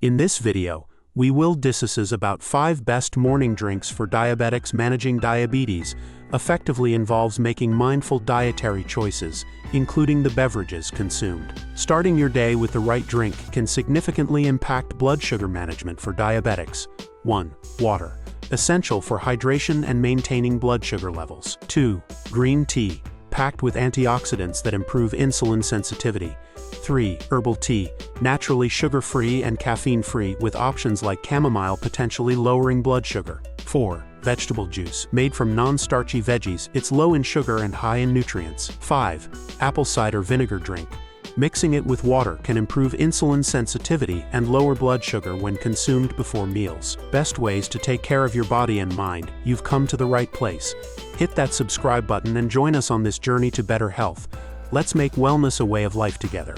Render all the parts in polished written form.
In this video, we will discuss about 5 best morning drinks for diabetics. Managing diabetes effectively involves making mindful dietary choices, including the beverages consumed. Starting your day with the right drink can significantly impact blood sugar management for diabetics. 1. Water, essential for hydration and maintaining blood sugar levels. 2. Green tea, packed with antioxidants that improve insulin sensitivity. 3. Herbal tea, naturally sugar-free and caffeine-free with options like chamomile potentially lowering blood sugar. 4. Vegetable juice, made from non-starchy veggies, it's low in sugar and high in nutrients. 5. Apple cider vinegar drink. Mixing it with water can improve insulin sensitivity and lower blood sugar when consumed before meals. Best ways to take care of your body and mind. You've come to the right place. Hit that subscribe button and join us on this journey to better health. Let's make wellness a way of life together.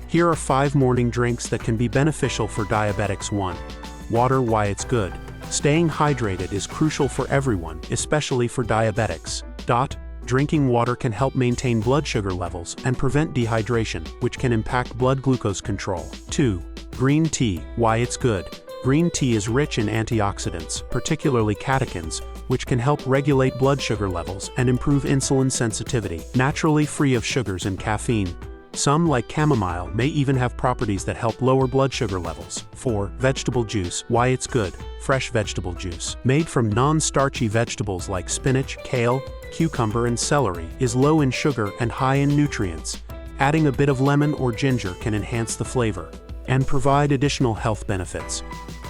Here are 5 morning drinks that can be beneficial for diabetics. 1. Water. Why it's good. Staying hydrated is crucial for everyone, especially for diabetics. Drinking water can help maintain blood sugar levels and prevent dehydration, which can impact blood glucose control. 2. Green tea. Why it's good. Green tea is rich in antioxidants, particularly catechins, which can help regulate blood sugar levels and improve insulin sensitivity. Naturally free of sugars and caffeine. Some, like chamomile, may even have properties that help lower blood sugar levels. 4. Vegetable juice. Why it's good. Fresh vegetable juice, made from non-starchy vegetables like spinach, kale, cucumber, and celery, is low in sugar and high in nutrients. Adding a bit of lemon or ginger can enhance the flavor and provide additional health benefits.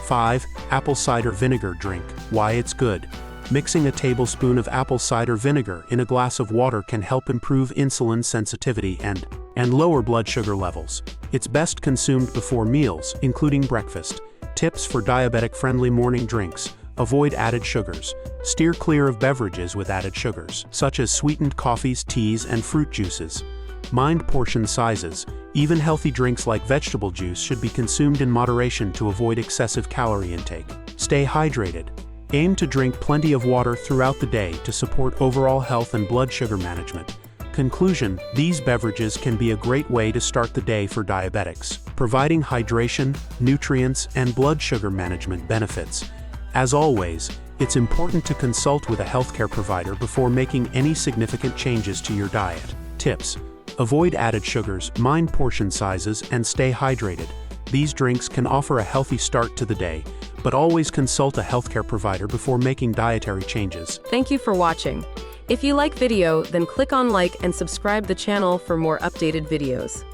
5. Apple cider vinegar drink. Why it's good. Mixing a tablespoon of apple cider vinegar in a glass of water can help improve insulin sensitivity and lower blood sugar levels. It's best consumed before meals, including breakfast. Tips for diabetic-friendly morning drinks. Avoid added sugars. Steer clear of beverages with added sugars, such as sweetened coffees, teas, and fruit juices. Mind portion sizes. Even healthy drinks like vegetable juice should be consumed in moderation to avoid excessive calorie intake. Stay hydrated. Aim to drink plenty of water throughout the day to support overall health and blood sugar management. Conclusion: these beverages can be a great way to start the day for diabetics, providing hydration, nutrients, and blood sugar management benefits. As always, it's important to consult with a healthcare provider before making any significant changes to your diet. Tips: avoid added sugars, mind portion sizes, and stay hydrated. These drinks can offer a healthy start to the day, but always consult a healthcare provider before making dietary changes. Thank you for watching. If you like video, then click on like and subscribe the channel for more updated videos.